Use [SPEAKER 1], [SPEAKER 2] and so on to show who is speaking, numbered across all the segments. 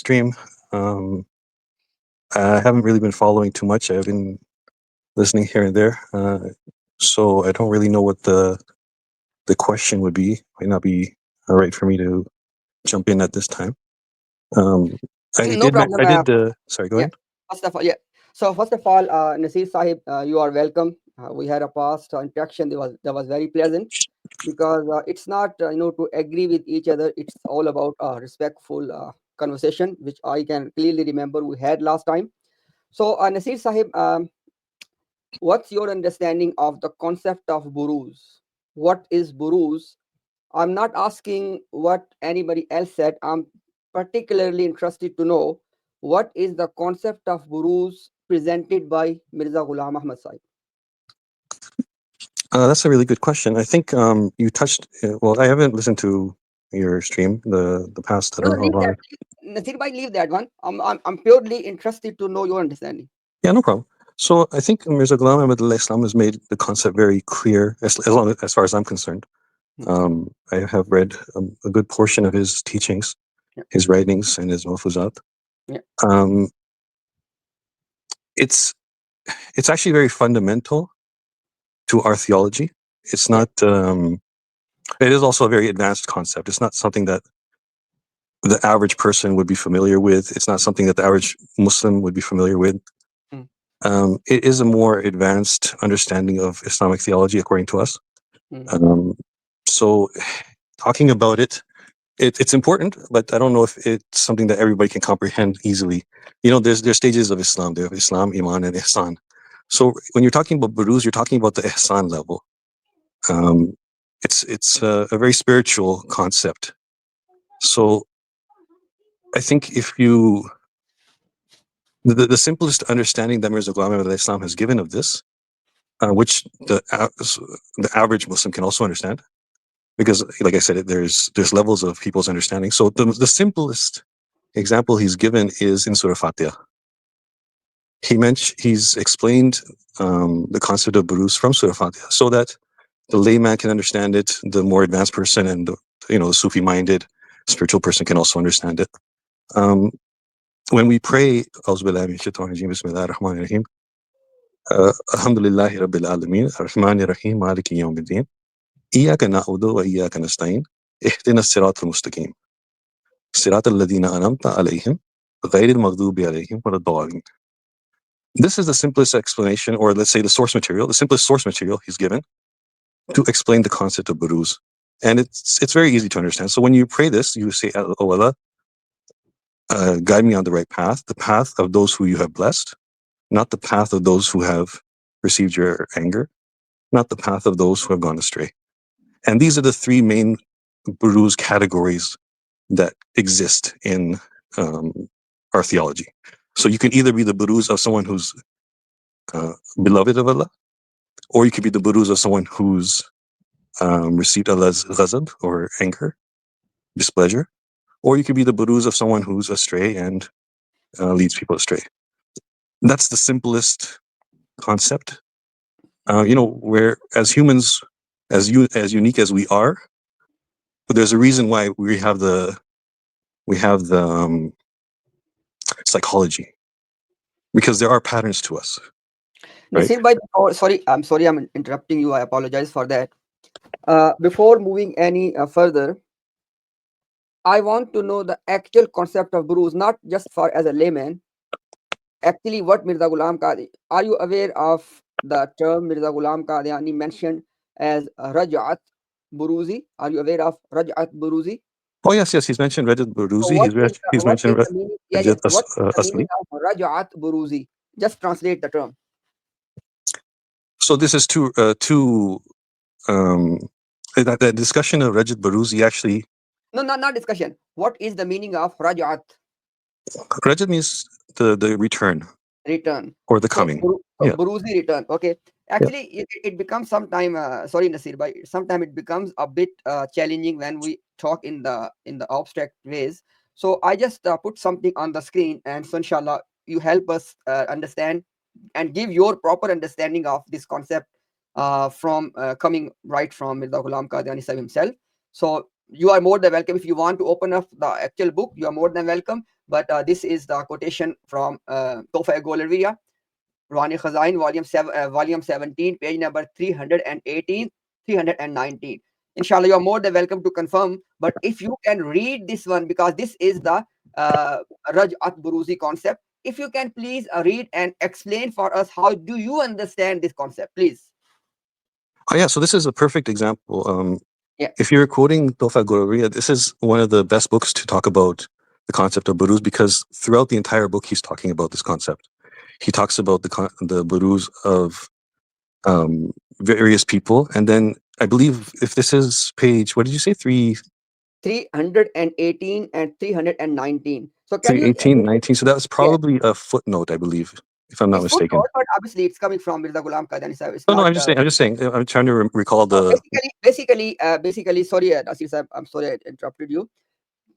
[SPEAKER 1] stream. I haven't really been following too much. I've been listening here and there, so I don't really know what the question would be. Might not be right for me to jump in at this time. I
[SPEAKER 2] No
[SPEAKER 1] did.
[SPEAKER 2] problem.
[SPEAKER 1] I did. Sorry, go
[SPEAKER 2] Yeah.
[SPEAKER 1] ahead.
[SPEAKER 2] First of all, yeah. So first of all, Nasir Sahib, you are welcome. We had a past interaction that was very pleasant because it's not to agree with each other. It's all about respectful conversation, which I can clearly remember we had last time. So Nasir Sahib, what's your understanding of the concept of Buruz? What is Buruz? I'm not asking what anybody else said. I'm particularly interested to know what is the concept of Buruz presented by Mirza Ghulam Ahmad Sahib.
[SPEAKER 1] That's a really good question. I think you touched. Well, I haven't listened to your stream the past. I
[SPEAKER 2] No,
[SPEAKER 1] don't
[SPEAKER 2] no,
[SPEAKER 1] know how
[SPEAKER 2] leave that.
[SPEAKER 1] long.
[SPEAKER 2] Nasir bhai, leave that one. I'm purely interested to know your understanding.
[SPEAKER 1] Yeah, no problem. So I think Mirza Ghulam Ahmad Islam has made the concept very clear, as far as I'm concerned.
[SPEAKER 2] Hmm.
[SPEAKER 1] I have read a good portion of his teachings,
[SPEAKER 2] Yeah,
[SPEAKER 1] his writings, and his mafuzat.
[SPEAKER 2] yeah,
[SPEAKER 1] Um, it's actually very fundamental to our theology. It's
[SPEAKER 2] yeah.
[SPEAKER 1] not. It is also a very advanced concept. It's not something that the average person would be familiar with. It's not something that the average Muslim would be familiar with.
[SPEAKER 2] Hmm,
[SPEAKER 1] It is a more advanced understanding of Islamic theology, according to us.
[SPEAKER 2] hmm,
[SPEAKER 1] Um, so, talking about it, it's important, but I don't know if it's something that everybody can comprehend easily. There's stages of Islam. There, Islam, Iman, and Ihsan. So when you're talking about Buruz, you're talking about the Ihsan level. Um, it's a very spiritual concept. So I think if you the simplest understanding that Mirza Ghulam Ahmad Islam has given of this, which the average Muslim can also understand, because, like I said, there's levels of people's understanding. So the simplest example he's given is in Surah Fatiha. He's explained the concept of buruz from Surah Fatiha, so that the layman can understand it, the more advanced person, and the Sufi-minded spiritual person can also understand it. Um, when we pray, Bismillahir-Rahmanir-Rahim, Alhamdulillahi Rabbil Alameen, Ar-Rahmanir-Rahim, Maliki Yawmiddin, Iyyaka na'budu wa iyyaka nasta'in, Ihdina as-siratal mustaqim, Siratal ladina an'amta alayhim, Ghayril maghdubi alayhim waladdallin. This is the simplest explanation, or let's say the simplest source material he's given to explain the concept of buruz. And it's very easy to understand. So when you pray this, you say, "Oh Allah, guide me on the right path, the path of those who you have blessed, not the path of those who have received your anger, not the path of those who have gone astray." And these are the three main buruz categories that exist in um, our theology. So you can either be the buruz of someone who's beloved of Allah, or you could be the buruz of someone who's received Allah's ghazab, or anger, displeasure, or you could be the buruz of someone who's astray and leads people astray. That's the simplest concept. Where as humans, as unique as we are, but there's a reason why we have the psychology, because there are patterns to us, right?
[SPEAKER 2] Nasir bhai, sorry, I'm interrupting you. I apologize for that. Before moving any further, I want to know the actual concept of Buruz, not just for as a layman. Actually, what Mirza Ghulam Qadi, are you aware of the term Mirza Ghulam Qadiani mentioned as Raj'at Buruzi? Are you aware of Raj'at Buruzi?
[SPEAKER 1] Oh yes, yes. He's mentioned Rajat
[SPEAKER 2] So
[SPEAKER 1] Baruzi. He's
[SPEAKER 2] what
[SPEAKER 1] mentioned
[SPEAKER 2] is the meaning? Yeah, yeah.
[SPEAKER 1] Rajat
[SPEAKER 2] What is the meaning
[SPEAKER 1] Asli.
[SPEAKER 2] of Raj'at Buruzi? Just translate the term.
[SPEAKER 1] So this is two um, that discussion of Rajat Baruzi. Actually,
[SPEAKER 2] No, not discussion. What is the meaning of Raj'at?
[SPEAKER 1] Rajat means the return
[SPEAKER 2] Return.
[SPEAKER 1] or the
[SPEAKER 2] So,
[SPEAKER 1] coming. Yeah,
[SPEAKER 2] Buruzi return. Okay.
[SPEAKER 1] yeah.
[SPEAKER 2] Actually, it becomes sometime. Sorry, Nasir, but sometime it becomes a bit challenging when we talk in the abstract ways. So I just put something on the screen, and so inshallah you help us understand and give your proper understanding of this concept from coming right from Mirza Ghulam Qadiani Sahib himself. So you are more than welcome. If you want to open up the actual book, you are more than welcome. but this is the quotation from Tofa Golariya, Rani Khazain, volume 17, page number 318, 319. Inshallah, you are more than welcome to confirm. But if you can read this one, because this is the Raj'at Buruzi concept, if you can please read and explain for us, how do you understand this concept, please?
[SPEAKER 1] Oh yeah, so this is a perfect example.
[SPEAKER 2] Yeah.
[SPEAKER 1] If you're quoting Tofa Gororia, this is one of the best books to talk about the concept of Buruz, because throughout the entire book he's talking about this concept. He talks about the Buruz of various people, and then I believe, if this is page, what did you say,
[SPEAKER 2] 318 and 319. So can you
[SPEAKER 1] 318, 19? So that was
[SPEAKER 2] yeah,
[SPEAKER 1] probably a footnote, I believe, if I'm not
[SPEAKER 2] it's
[SPEAKER 1] mistaken.
[SPEAKER 2] footnote, but obviously it's coming from Mirza Ghulam Qadani Sahib. It's
[SPEAKER 1] No, no,
[SPEAKER 2] not
[SPEAKER 1] I'm just saying, I'm trying to recall
[SPEAKER 2] so
[SPEAKER 1] the.
[SPEAKER 2] basically, sorry, Nasir Sahib, I'm sorry I interrupted you.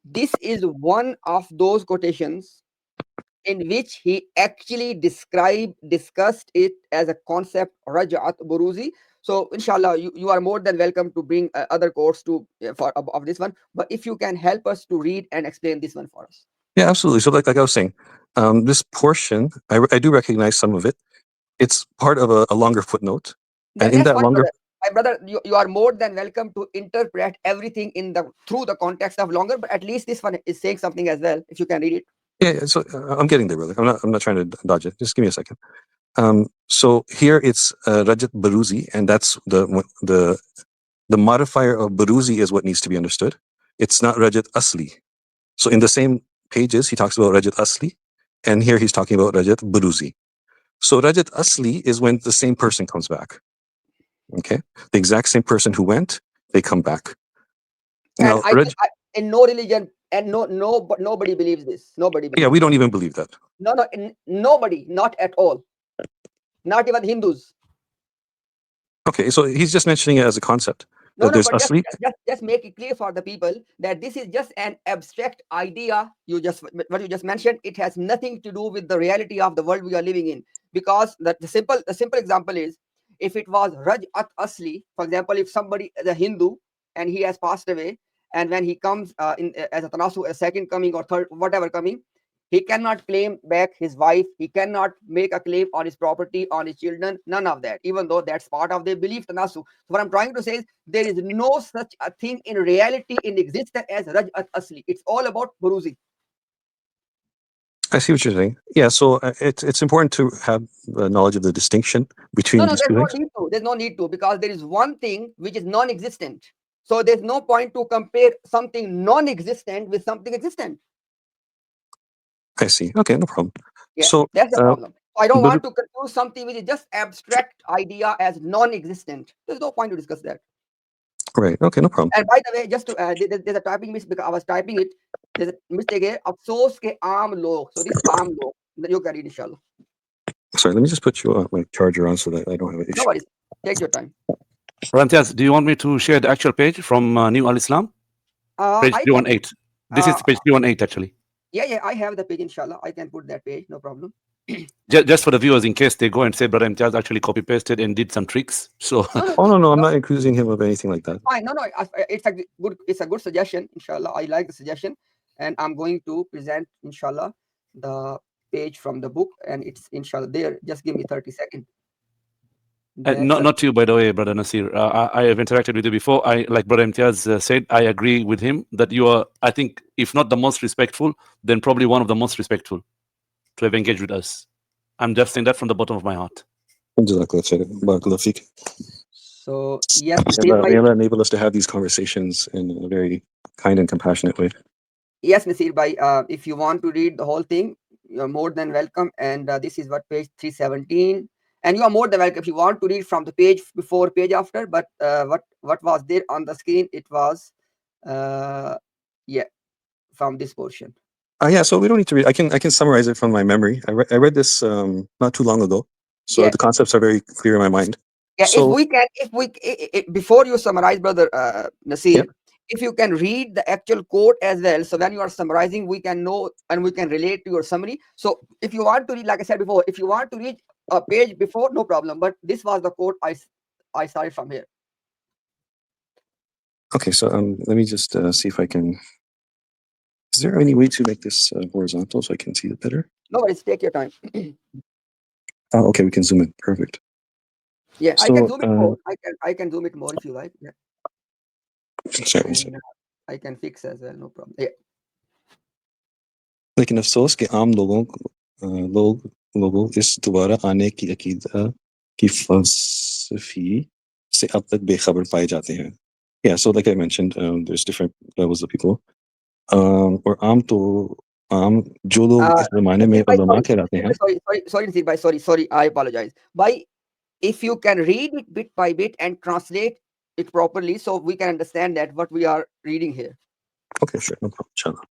[SPEAKER 2] This is one of those quotations in which he actually discussed it as a concept, Raj'at Buruzi. So inshallah, you are more than welcome to bring other quotes to for of this one. But if you can help us to read and explain this one for us.
[SPEAKER 1] Yeah, absolutely. So like I was saying, this portion, I do recognize some of it. It's part of a longer footnote. And in
[SPEAKER 2] That's
[SPEAKER 1] that
[SPEAKER 2] fine,
[SPEAKER 1] longer.
[SPEAKER 2] brother. My brother, you are more than welcome to interpret everything in the through the context of longer, but at least this one is saying something as well. If you can read it.
[SPEAKER 1] Yeah, so I'm getting there, brother. I'm not trying to dodge it. Just give me a second. So here it's Rajat Baruzi, and that's the modifier of Baruzi is what needs to be understood. It's not Rajat Asli. So in the same pages, he talks about Rajat Asli, and here he's talking about Rajat Baruzi. So Rajat Asli is when the same person comes back. Okay, the exact same person who went, they come back.
[SPEAKER 2] And
[SPEAKER 1] Now,
[SPEAKER 2] in no religion, and but nobody believes this. Nobody
[SPEAKER 1] yeah,
[SPEAKER 2] believes
[SPEAKER 1] we
[SPEAKER 2] this.
[SPEAKER 1] don't even believe that.
[SPEAKER 2] No, nobody, not at all. Not even Hindus.
[SPEAKER 1] Okay, so he's just mentioning it as a concept
[SPEAKER 2] No,
[SPEAKER 1] that
[SPEAKER 2] no,
[SPEAKER 1] there's
[SPEAKER 2] but
[SPEAKER 1] Asli.
[SPEAKER 2] just make it clear for the people that this is just an abstract idea. What you just mentioned, it has nothing to do with the reality of the world we are living in. Because the simple example is, if it was Raj'at Asli, for example, if somebody is a Hindu and he has passed away, and when he comes as a Tanasu, a second coming or third, whatever coming, he cannot claim back his wife. He cannot make a claim on his property, on his children, none of that, even though that's part of their belief, Tanasu. So what I'm trying to say is, there is no such a thing in reality in existence as Raj'at Asli. It's all about Buruzi.
[SPEAKER 1] I see what you're saying. Yeah, so it's important to have the knowledge of the distinction between
[SPEAKER 2] No,
[SPEAKER 1] these
[SPEAKER 2] there's
[SPEAKER 1] two
[SPEAKER 2] no
[SPEAKER 1] things.
[SPEAKER 2] need to. There's no need to, because there is one thing which is non-existent. So there's no point to compare something non-existent with something existent.
[SPEAKER 1] I see. Okay, no problem.
[SPEAKER 2] Yeah,
[SPEAKER 1] So,
[SPEAKER 2] that's the problem. I don't
[SPEAKER 1] but
[SPEAKER 2] want to confuse something which is just abstract idea as non-existent. There's no point to discuss that.
[SPEAKER 1] right, okay, no problem.
[SPEAKER 2] And by the way, just to there's a typing mistake because I was typing it. There's a mistake here. Afsos ke aam log. So this aam log. You can read, inshallah.
[SPEAKER 1] Sorry, let me just put my charger on so that I don't have an
[SPEAKER 2] No
[SPEAKER 1] issue.
[SPEAKER 2] worries. Take your time.
[SPEAKER 3] Imtiaz, do you want me to share the actual page from New Al Islam? Page
[SPEAKER 2] I can.
[SPEAKER 3] 318. This is page 318, actually.
[SPEAKER 2] Yeah, I have the page, inshallah. I can put that page, no problem.
[SPEAKER 3] Just for the viewers, in case they go and say, Brother Imtiaz actually copy pasted and did some tricks. So,
[SPEAKER 1] No, I'm not accusing him of anything like that.
[SPEAKER 2] Fine. No, it's a good suggestion, inshallah. I like the suggestion, and I'm going to present, inshallah, the page from the book, and it's inshallah there. Just give me 30 seconds.
[SPEAKER 3] not you, by the way, Brother Nasir. I have interacted with you before. Like Brother Imtiaz said, I agree with him that you are, I think, if not the most respectful, then probably one of the most respectful to have engaged with us. I'm just saying that from the bottom of my heart.
[SPEAKER 2] So yes,
[SPEAKER 1] May Allah enable us to have these conversations in a very kind and compassionate way.
[SPEAKER 2] Yes, Nasir Bhai, if you want to read the whole thing, you're more than welcome. And this is what page 317. And you are more than welcome if you want to read from the page before, page after. But what was there on the screen? It was, from this portion.
[SPEAKER 1] Yeah, so we don't need to read. I can summarize it from my memory. I read this not too long ago, so the concepts are very clear in my mind.
[SPEAKER 2] Yeah,
[SPEAKER 1] so,
[SPEAKER 2] before you summarize, brother Nasir, if you can read the actual quote as well, so when you are summarizing, we can know and we can relate to your summary. So if you want to read, like I said before, if you want to read a page before, no problem. But this was the quote I started from here.
[SPEAKER 1] Okay, so let me just see if I can Is there any way to make this horizontal so I can see it better?
[SPEAKER 2] No worries, take your time.
[SPEAKER 1] Oh, okay, we can zoom in. Perfect.
[SPEAKER 2] Yeah, I
[SPEAKER 1] So,
[SPEAKER 2] can zoom it more. I can zoom it more if you like. Yeah.
[SPEAKER 1] sorry, one
[SPEAKER 2] And
[SPEAKER 1] second.
[SPEAKER 2] I can fix as well, no problem. Yeah.
[SPEAKER 1] लेकिन अफसोस कि आम लोगों इस दोबारा आने की अकीदा की फलसफी से अब तक बेखबर पाए जाते हैं. Yeah, so like I mentioned, there's different levels of people. और आम जो लोग इस ज़माने में उलमा कहलाते हैं.
[SPEAKER 2] Sorry, Nasir bhai, sorry, I apologize. Bhai, if you can read it bit by bit and translate it properly so we can understand that what we are reading here.
[SPEAKER 1] Okay, sure, no problem, inshallah.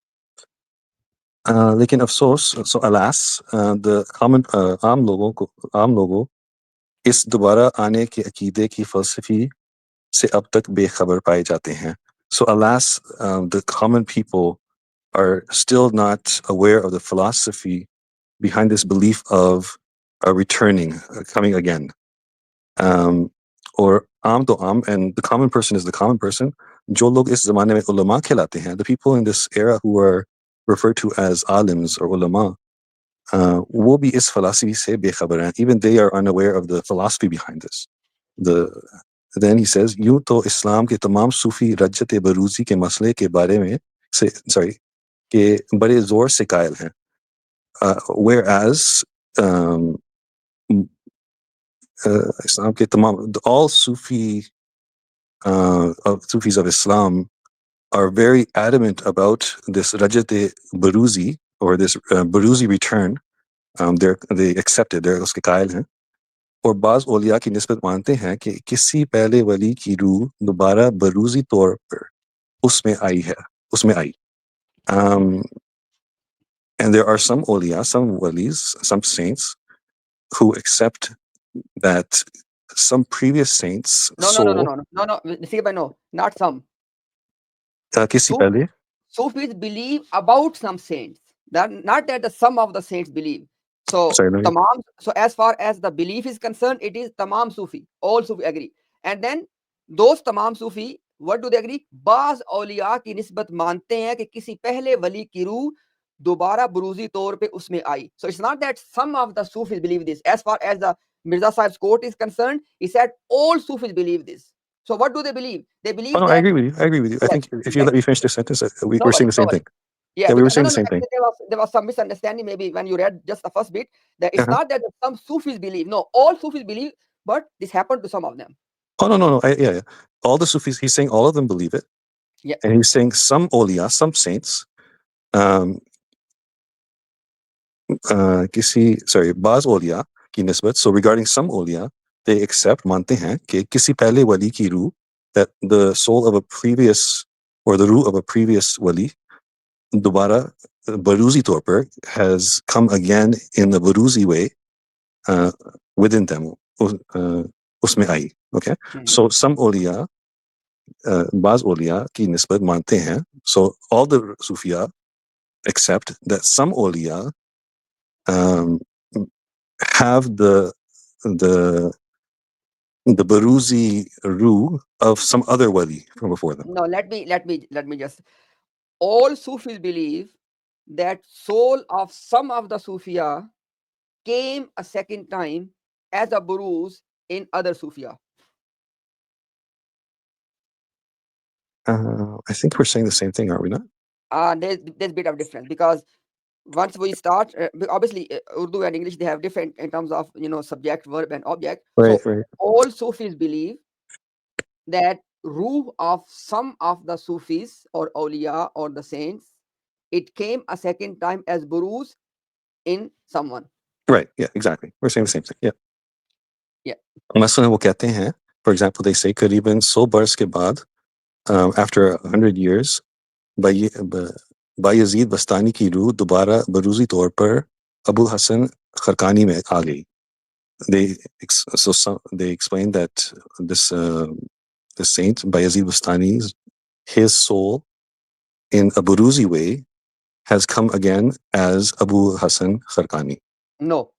[SPEAKER 1] लेकिन अफसोस, so alas, the common आम लोगों इस दोबारा आने के अकीदे की फलसफी से अब तक बेखबर पाए जाते हैं. So alas, the common people are still not aware of the philosophy behind this belief of returning, coming again. Or am to am, and the common person is the common person. जो लोग इस ज़माने में उलमा कहलाते हैं, the people in this era who are referred to as alims or ulama, वो भी इस philosophy से बेखबर हैं. Even they are unaware of the philosophy behind this. Then he says, यूं तो इस्लाम के तमाम सूफी रज्जत बरूजी के मसले के बारे में के बड़े जोर से कायल हैं. Whereas Islam के तमाम, all Sufis of Islam are very adamant about this rajat baruzi, or this baruzi return. They accept it, they're उसके कायल हैं. और बाज़ औलिया की निस्बत मानते हैं कि किसी पहले वली की रूह दोबारा बरूजी तौर पर उसमें आई. And there are some awliya, some walis, some saints who accept that some previous saints' soul.
[SPEAKER 2] No, Nasir bhai, no, not some.
[SPEAKER 1] किसी पहले.
[SPEAKER 2] Sufis believe about some saints. Not that the sum of the saints believe. So, so as far as the belief is concerned, it is tamam Sufi. All Sufi agree. And then those tamam Sufi, what do they agree? बाज औलिया की निस्बत मानते हैं कि किसी पहले वली की रूह दोबारा बुरूजी तौर पे उसमें आई. So it's not that some of the Sufis believe this. As far as the Mirza Sahib's quote is concerned, he said all Sufis believe this. So what do they believe? They believe
[SPEAKER 1] that.
[SPEAKER 2] I
[SPEAKER 1] agree with you. I think if you let me finish this sentence, we were saying the same thing.
[SPEAKER 2] Yeah,
[SPEAKER 1] we were saying the same thing.
[SPEAKER 2] There was some misunderstanding maybe when you read just the first bit, that it's not that some Sufis believe. No, all Sufis believe, but this happened to some of them.
[SPEAKER 1] Oh, no. Yeah. All the Sufis, he's saying all of them believe it.
[SPEAKER 2] Yeah.
[SPEAKER 1] And he's saying some awliya, some saints, बाज़ औलिया की निस्बत, so regarding some awliya, they accept, मानते हैं कि किसी पहले वली की रूह, that the soul of a previous, or the रूह of a previous wali, दोबारा बरूजी तौर पर has come again in the बरूजी way within them, उसमें आई. Okay, so some awliya, बाज़ औलिया की निस्बत मानते हैं, so all the Sufiya accept that some awliya have the Baruzi ruh of some other wali from before them.
[SPEAKER 2] No, let me just. All Sufis believe that soul of some of the Sufiya came a second time as a Buruz in other Sufiya.
[SPEAKER 1] I think we're saying the same thing, aren't we not?
[SPEAKER 2] There's a bit of difference, because once we start, obviously Urdu and English, they have different in terms of subject, verb, and object.
[SPEAKER 1] Right.
[SPEAKER 2] All Sufis believe that ruh of some of the Sufis or awliya or the saints, it came a second time as buruz in someone.
[SPEAKER 1] Right. Yeah. Exactly. We're saying the same thing. Yeah.
[SPEAKER 2] Yeah.
[SPEAKER 1] मसलन वो कहते हैं, for example, they say करीबन 100 बरस के बाद, after 100 years, Bayazid बस्तानी की रूह दोबारा बरूजी तौर पर अबू हसन खरकानी में आ गई. They explain that this the saint Bayezid Bastani, his soul in a Buruzi way has come again as Abu Hassan Kharkani.
[SPEAKER 2] No.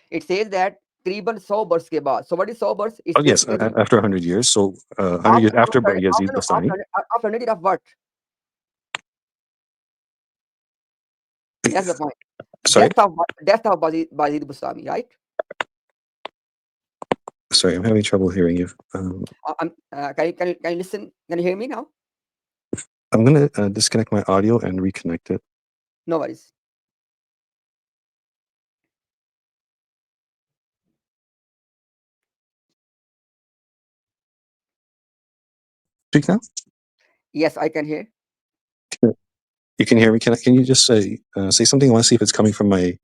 [SPEAKER 2] It says that Kriban 100 bars ke baad. So what is 100 bars?
[SPEAKER 1] Oh yes, after 100 years. So 100 years after Bayezid Bastani.
[SPEAKER 2] After 100 years of what? That's the point.
[SPEAKER 1] Sorry,
[SPEAKER 2] Death of Bazid Bustami, right?
[SPEAKER 1] sorry, I'm having trouble hearing you.
[SPEAKER 2] Can you listen? Can you hear me now?
[SPEAKER 1] I'm gonna disconnect my audio and reconnect it.
[SPEAKER 2] No worries.
[SPEAKER 1] Speak now.
[SPEAKER 2] Yes, I can hear.
[SPEAKER 1] You can hear me. Can you just say something? I want to see if it's coming from my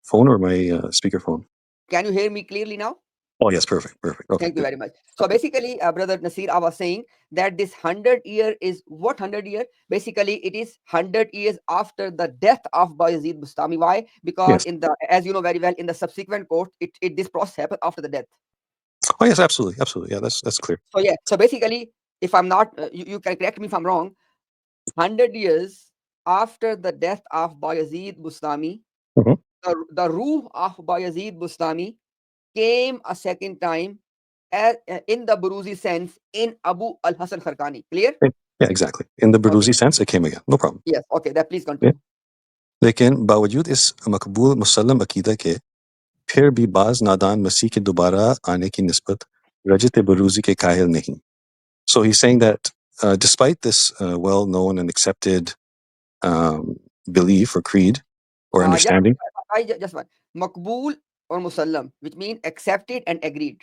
[SPEAKER 1] phone or my speakerphone.
[SPEAKER 2] Can you hear me clearly now?
[SPEAKER 1] Oh yes, perfect. Okay,
[SPEAKER 2] Thank you
[SPEAKER 1] good.
[SPEAKER 2] very much. So basically, Brother Nasir, I was saying that this 100 year is what 100 year? Basically, it is 100 years after the death of Bayezid Bustami. Why? Because
[SPEAKER 1] Yes.
[SPEAKER 2] in the, as you know very well, in the subsequent court, this process happened after the death.
[SPEAKER 1] Oh yes, absolutely. Yeah, that's clear.
[SPEAKER 2] So yeah. So basically, if I'm not, you can correct me if I'm wrong. 100 years after the death of Bayezid Bustami,
[SPEAKER 1] Mhm.
[SPEAKER 2] the ruh of Bayezid Bustami came a second time in the Buruzi sense in Abu al Hasan Kharkani. Clear?
[SPEAKER 1] Yeah, exactly. In the
[SPEAKER 2] Okay.
[SPEAKER 1] Buruzi sense, it came again. No problem.
[SPEAKER 2] Yes. Okay. That please
[SPEAKER 1] Yeah.
[SPEAKER 2] continue.
[SPEAKER 1] लेकिन बावजूद इस मकबूल मुसल्लम अकीदा के फिर भी बाज नादान मसीह के दोबारा आने की निस्बत रजत बरूजी के काहिल नहीं. So he's saying that despite this well-known and accepted belief or creed or understanding.
[SPEAKER 2] Just one. Makbul or Musallam, which means accepted and agreed.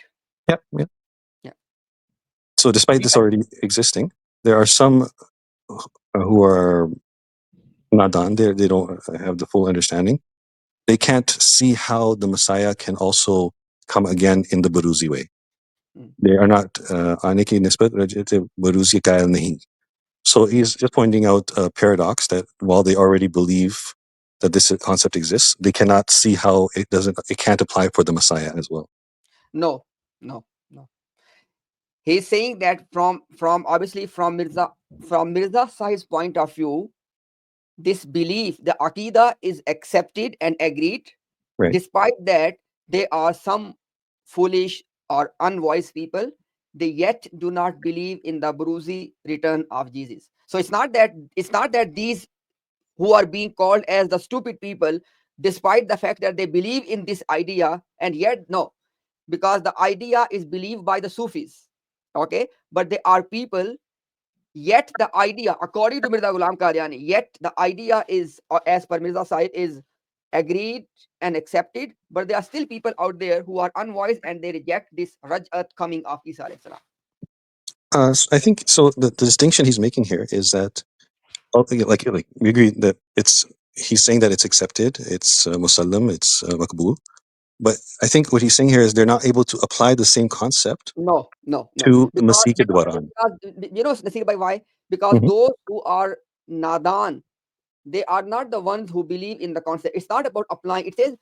[SPEAKER 1] Yeah.
[SPEAKER 2] Yeah.
[SPEAKER 1] So despite this already existing, there are some who are nadan, they don't have the full understanding. They can't see how the Messiah can also come again in the Buruzi way. They are not aane ki nisbat rajat Buruzi kail nahi. So he's just pointing out a paradox that while they already believe that this concept exists, they cannot see how it can't apply for the Messiah as well.
[SPEAKER 2] No. He's saying that from obviously from Mirza Sahib's point of view, this belief, the Aqidah is accepted and agreed.
[SPEAKER 1] Right.
[SPEAKER 2] Despite that, there are some foolish or unwise people, they yet do not believe in the Buruzi return of Jesus. So it's not that these who are being called as the stupid people, despite the fact that they believe in this idea, and yet no, because the idea is believed by the Sufis. Okay, but there are people, yet the idea, according to Mirza Ghulam Qadiani, yet the idea is, as per Mirza Sahib, is agreed and accepted, but there are still people out there who are unwise and they reject this Raj'at coming of Isa alayhi salam.
[SPEAKER 1] I think so. The distinction he's making here is that, like we agree that he's saying that it's accepted, it's musallam, it's makbul. But I think what he's saying here is they're not able to apply the same concept
[SPEAKER 2] No.
[SPEAKER 1] to the
[SPEAKER 2] Because,
[SPEAKER 1] Masih ke Dwaran.
[SPEAKER 2] you know, Nasir Bhai, why? Because
[SPEAKER 1] Mhm.
[SPEAKER 2] those who are nadan, they are not the ones who believe in the concept. It's not about applying. It says,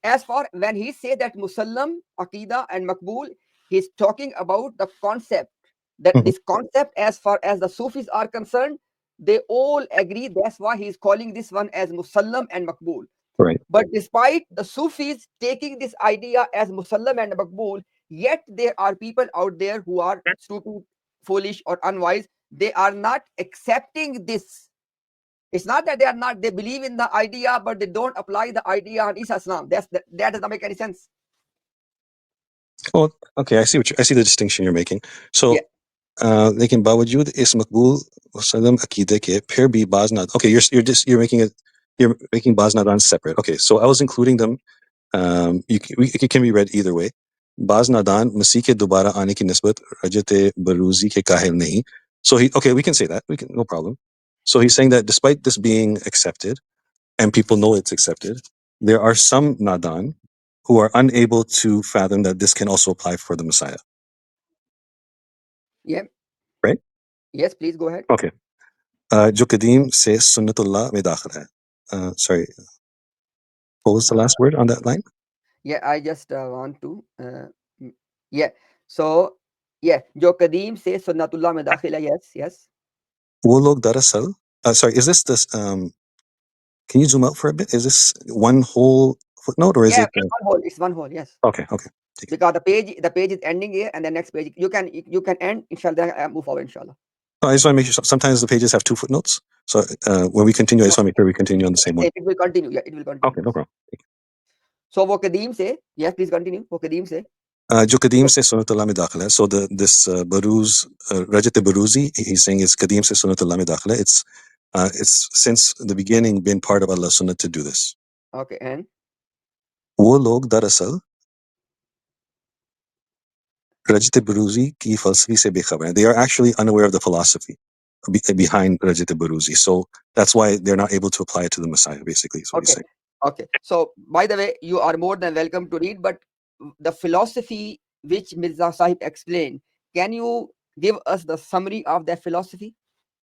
[SPEAKER 2] as far when he say that Musallam, Aqidah, and Makbul, he's talking about the concept. That
[SPEAKER 1] Mhm.
[SPEAKER 2] this concept, as far as the Sufis are concerned, they all agree. That's why he's calling this one as Musallam and Makbul.
[SPEAKER 1] Right.
[SPEAKER 2] But despite the Sufis taking this idea as Musallam and Makbul, yet there are people out there who are stupid, foolish, or unwise. They are not accepting this. It's not that they believe in the idea, but they don't apply the idea on Isa Islam. That does not make any sense.
[SPEAKER 1] Well, okay, I see the distinction you're making. So,
[SPEAKER 2] Yeah.
[SPEAKER 1] लेकिन बावजूद इस मकबूल मुसल्लम अकीदे के फिर भी बाज नादान. Okay, you're making बाज नादान separate. Okay, so I was including them. It can be read either way. बाज नादान मसीह के दोबारा आने की निस्बत रजत बरूजी के काहिल नहीं. So we can say that. No problem. So he's saying that despite this being accepted, and people know it's accepted, there are some nadan who are unable to fathom that this can also apply for the Messiah.
[SPEAKER 2] Yeah.
[SPEAKER 1] Right?
[SPEAKER 2] Yes, please go ahead.
[SPEAKER 1] Okay. जो कदीम से सुन्नतुल्लाह में दाखिल है. Sorry. What was the last word on that line?
[SPEAKER 2] Yeah, I just want to. Yeah. So, yeah, जो कदीम से सुन्नतुल्लाह में दाखिल है. Yes.
[SPEAKER 1] वो लोग दरअसल. Sorry, is this can you zoom out for a bit? Is this one whole footnote or is it?
[SPEAKER 2] It's one whole. Yes.
[SPEAKER 1] Okay.
[SPEAKER 2] Because the page is ending here, and the next page you can end. Inshallah, move forward. Inshallah.
[SPEAKER 1] I just want to make sure. Sometimes the pages have two footnotes. So when we continue, I just want to make sure we continue on the same one.
[SPEAKER 2] It will continue. Yeah, it will continue.
[SPEAKER 1] Okay, no problem.
[SPEAKER 2] So वो कदीम से, yes, please continue. वो कदीम से.
[SPEAKER 1] जो कदीम से सुन्नतुल्लाह में दाखिल है. So this Buruz, Rajat Buruzi, he's saying it's कदीम से सुन्नतुल्लाह में दाखिल है. It's since the beginning been part of Allah's sunnah to do this.
[SPEAKER 2] Okay, and
[SPEAKER 1] वो लोग दरअसल Rajat Buruzi की falsafi से बेखबर हैं. They are actually unaware of the philosophy behind Rajat Buruzi. So that's why they're not able to apply it to the Messiah, basically, is what he's saying.
[SPEAKER 2] Okay. So, by the way, you are more than welcome to read, but the philosophy which Mirza Sahib explained, can you give us the summary of that philosophy?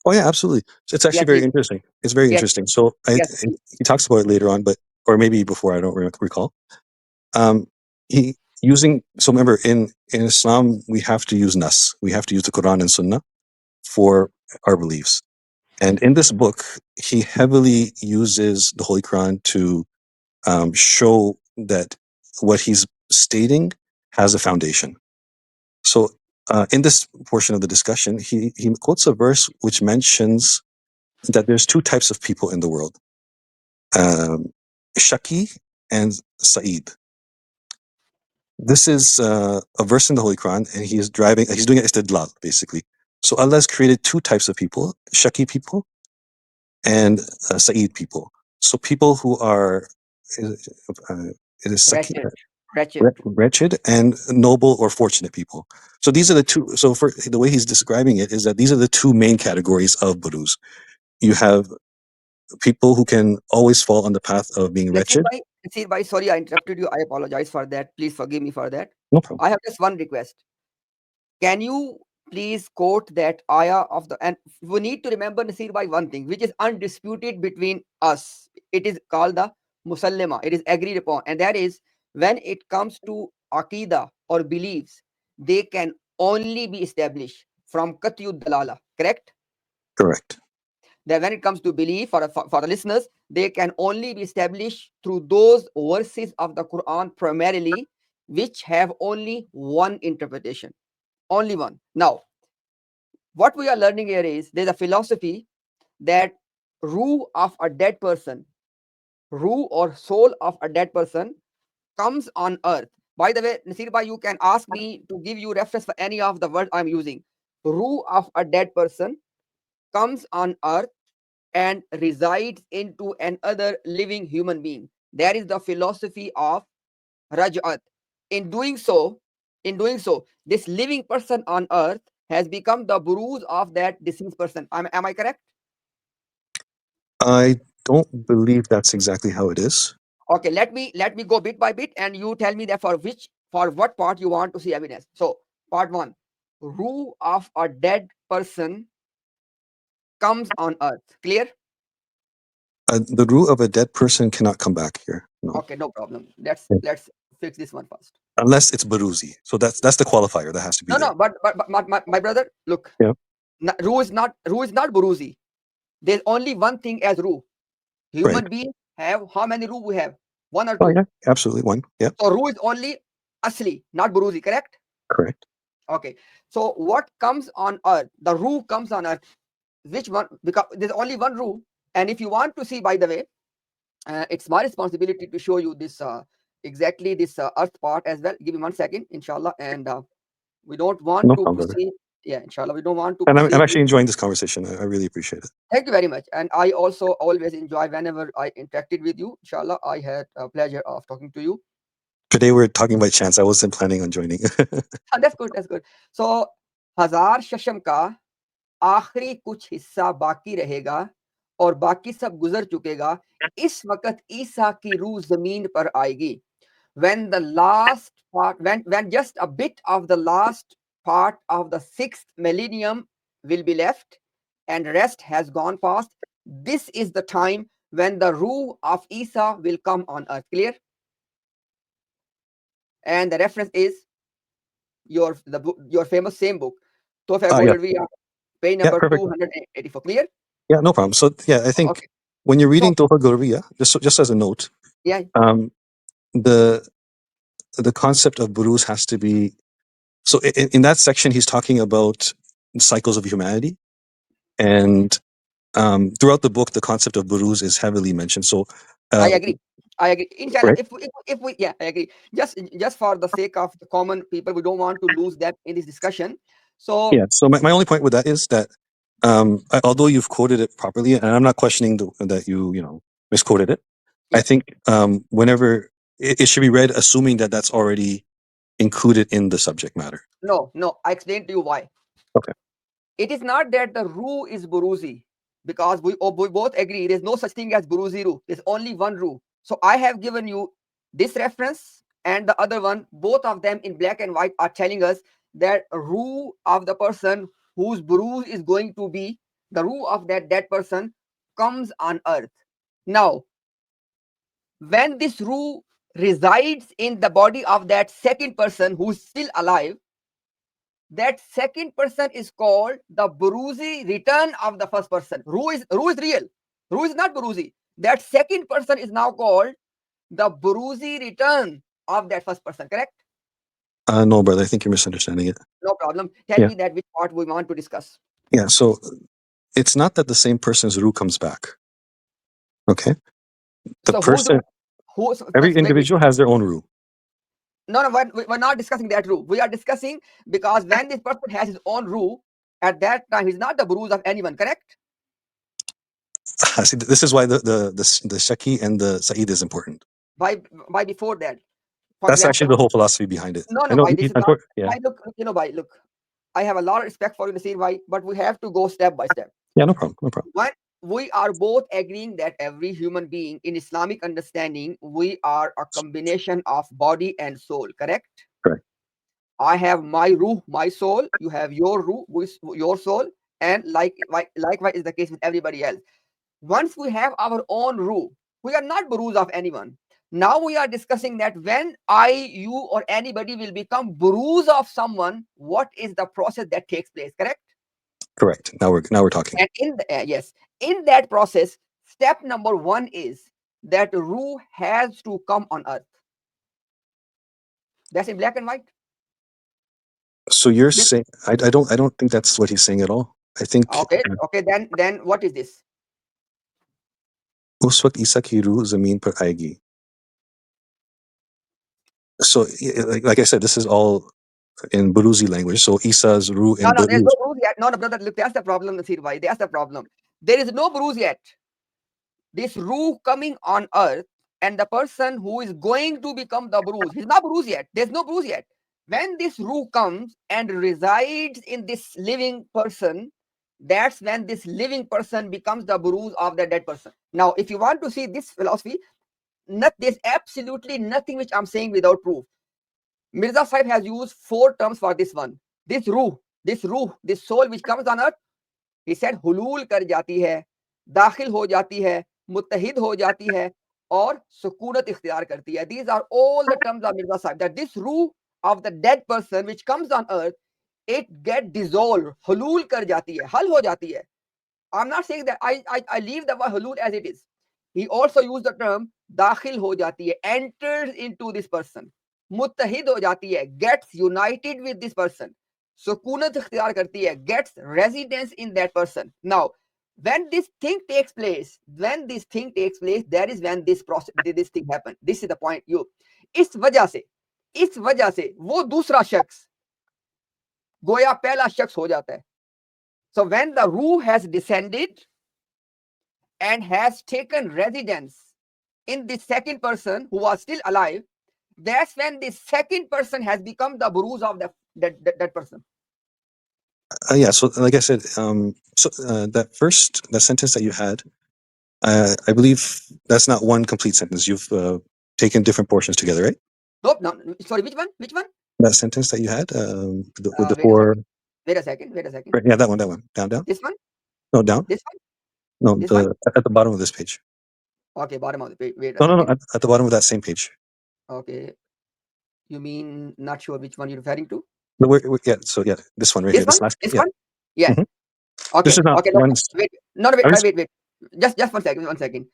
[SPEAKER 1] Oh, yeah, absolutely. It's actually very interesting. It's very interesting. So he talks about it later on, or maybe before, I don't recall. So remember, in Islam, we have to use Nas. We have to use the Quran and Sunnah for our beliefs. And in this book, he heavily uses the Holy Quran to show that what he's stating has a foundation. So in this portion of the discussion, he quotes a verse which mentions that there's two types of people in the world, Shaki and Sa'id. This is a verse in the Holy Quran, and he's doing istidlal, basically. So Allah has created two types of people, Shaki people and Sa'id people. So people who are wretched and noble or fortunate people. So these are the two. So for the way he's describing it is that these are the two main categories of Buruz. You have people who can always fall on the path of being wretched.
[SPEAKER 2] Sorry, I interrupted you. I apologize for that. Please forgive me for that.
[SPEAKER 1] No problem.
[SPEAKER 2] I have just one request. Can you please quote that ayah of the, and we need to remember, Nasir Bhai, one thing which is undisputed between us. It is called the Musallima. It is agreed upon, and that is when it comes to Aqidah or beliefs, they can only be established from Qatyud Dalala. Correct?
[SPEAKER 1] Correct.
[SPEAKER 2] That when it comes to belief for the listeners, they can only be established through those verses of the Quran primarily, which have only one interpretation. Only one. Now, what we are learning here is there's a philosophy that ruh of a dead person, ruh or soul of a dead person comes on earth. By the way, Nasir Bhai, you can ask me to give you reference for any of the words I'm using. Ruh of a dead person comes on earth and resides into another living human being. That is the philosophy of Raj'at. In doing so, this living person on earth has become the Buruz of that deceased person. Am I correct?
[SPEAKER 1] I don't believe that's exactly how it is.
[SPEAKER 2] Okay, let me go bit by bit, and you tell me that for what part you want to see evidence. So, part one, ruh of a dead person comes on earth. Clear?
[SPEAKER 1] The ruh of a dead person cannot come back here. No.
[SPEAKER 2] Okay, no problem. Let's fix this one first.
[SPEAKER 1] Unless it's Buruzi. So that's the qualifier that has to be there.
[SPEAKER 2] No, but my brother, look.
[SPEAKER 1] Yeah.
[SPEAKER 2] Ruh is not Buruzi. There's only one thing as ruh. Human beings have how many ruh we have? One or two?
[SPEAKER 1] Oh, yeah, absolutely one. Yeah.
[SPEAKER 2] So ruh is only asli, not Buruzi, correct?
[SPEAKER 1] Correct.
[SPEAKER 2] Okay. So what comes on earth? The ruh comes on earth. Which one? Because there's only one ruh. And if you want to see, by the way, it's my responsibility to show you this exactly this earth part as well. Give me 1 second, inshallah. And we don't want to proceed. Yeah, inshallah, we don't want to.
[SPEAKER 1] And I'm actually enjoying this conversation. I really appreciate it.
[SPEAKER 2] Thank you very much. And I also always enjoy whenever I interacted with you. Inshallah, I had a pleasure of talking to you.
[SPEAKER 1] Today we're talking by chance. I wasn't planning on joining.
[SPEAKER 2] That's good. That's good. So, हजार शशम का आखिरी कुछ हिस्सा बाकी रहेगा और बाकी सब गुजर चुकेगा. इस वक्त ईसा की रूह जमीन पर आएगी. When the last part, when just a bit of the last part of the 6th millennium will be left and rest has gone past, this is the time when the ruh of Isa will come on earth. Clear? And the reference is your famous same book, page number 284. Clear?
[SPEAKER 1] Yeah, no problem. So yeah, I think when you're reading Tofa Gurviya, just as a note,
[SPEAKER 2] yeah,
[SPEAKER 1] the concept of Buruz has to be, so in that section he's talking about cycles of humanity, and throughout the book, the concept of Buruz is heavily mentioned. So
[SPEAKER 2] I agree. Inshallah,
[SPEAKER 1] right?
[SPEAKER 2] if we, yeah, I agree. Just for the sake of the common people, we don't want to lose that in this discussion. So
[SPEAKER 1] Yeah. So my only point with that is that although you've quoted it properly, and I'm not questioning that you misquoted it,
[SPEAKER 2] yeah.
[SPEAKER 1] I think whenever it should be read assuming that that's already included in the subject matter.
[SPEAKER 2] No, I explained to you why.
[SPEAKER 1] Okay.
[SPEAKER 2] It is not that the Ru is Buruzi, because we both agree there's no such thing as Buruzi Ru. There's only one Ru. So I have given you this reference and the other one. Both of them in black and white are telling us that Ru of the person whose Buruz is going to be, the Ru of that person comes on earth. Now, when this Ru resides in the body of that second person who's still alive, that second person is called the Buruzi return of the first person. Ru is real. Ru is not Buruzi. That second person is now called the Buruzi return of that first person. Correct?
[SPEAKER 1] No, brother, I think you're misunderstanding it.
[SPEAKER 2] No problem. Tell me that which part we want to discuss.
[SPEAKER 1] Yeah. So it's not that the same person's Ru comes back. Okay. Every individual has their own Ru.
[SPEAKER 2] No, we're not discussing that Ru. We are discussing because when this person has his own Ru, at that time he's not the Buruz of anyone. Correct?
[SPEAKER 1] See, this is why the Shaki and the Sa'id is important.
[SPEAKER 2] By before that.
[SPEAKER 1] That's actually the whole philosophy behind it.
[SPEAKER 2] No, this is not. Yeah. Look, I have a lot of respect for you, Nasir bhai, but we have to go step by step.
[SPEAKER 1] Yeah, no problem.
[SPEAKER 2] One, we are both agreeing that every human being in Islamic understanding, we are a combination of body and soul, correct?
[SPEAKER 1] Correct.
[SPEAKER 2] I have my ruh, my soul, you have your ruh, your soul, and likewise is the case with everybody else. Once we have our own ruh, we are not buruz of anyone. Now we are discussing that when I, you, or anybody will become buruz of someone, what is the process that takes place, correct?
[SPEAKER 1] Correct. Now we're talking.
[SPEAKER 2] And in that process, step number 1 is that ruh has to come on earth. That's in black and white.
[SPEAKER 1] So you're saying I don't think that's what he's saying at all. I think
[SPEAKER 2] okay. Then what is this?
[SPEAKER 1] उस वक्त ईसा की रूह ज़मीन पर आएगी. So like I said, this is all in Buruzi language. So Isa's ruh in
[SPEAKER 2] Buruz. There's no Buruz yet. No, brother, look, that's the problem, Nasir bhai. That's the problem. There is no Buruz yet. This ruh coming on earth, and the person who is going to become the Buruz, he's not Buruz yet. There's no Buruz yet. When this ruh comes and resides in this living person, that's when this living person becomes the Buruz of the dead person. Now, if you want to see this philosophy, there's absolutely nothing which I'm saying without proof. Mirza Sahib has used 4 terms for this one. This ruh, this soul which comes on earth, he said, hulul kar jati hai, dakhil ho jati hai, muttahid ho jati hai, और सुकूनत इख्तियार करती है. These are all the terms of Mirza Sahib. That this ruh of the dead person which comes on earth, it get dissolved. hulul kar jati hai, hal ho jati hai. I'm not saying that I leave the word hulul as it is. He also used the term dakhil ho jati hai, enters into this person. Muttahid ho jati hai, gets united with this person. Sukunat ikhtiyar karti hai, gets residence in that person. Now, when this thing takes place, that is when this process, this thing happens. This is the point. इस वजह से वो दूसरा शख्स गोया पहला शख्स हो जाता है. So when the ruh has descended and has taken residence in the second person who was still alive, that's when the second person has become the buruz of that person.
[SPEAKER 1] Yeah, so like I said, that sentence that you had, I believe that's not one complete sentence. You've taken different portions together, right?
[SPEAKER 2] Nope, no, sorry, which one?
[SPEAKER 1] That sentence that you had with the 4.
[SPEAKER 2] Wait a second.
[SPEAKER 1] Yeah, that one. Down.
[SPEAKER 2] This one?
[SPEAKER 1] No, down.
[SPEAKER 2] This one?
[SPEAKER 1] No,
[SPEAKER 2] this one?
[SPEAKER 1] At the bottom of this page.
[SPEAKER 2] Okay, bottom of the page. Wait a
[SPEAKER 1] second.
[SPEAKER 2] No,
[SPEAKER 1] at the bottom of that same page.
[SPEAKER 2] Okay. You mean not sure which one you're referring to?
[SPEAKER 1] No, yeah, this one right here. This last.
[SPEAKER 2] This one? Yeah.
[SPEAKER 1] Mm-hmm.
[SPEAKER 2] Okay.
[SPEAKER 1] This is not
[SPEAKER 2] okay. Wait. Just 1 second.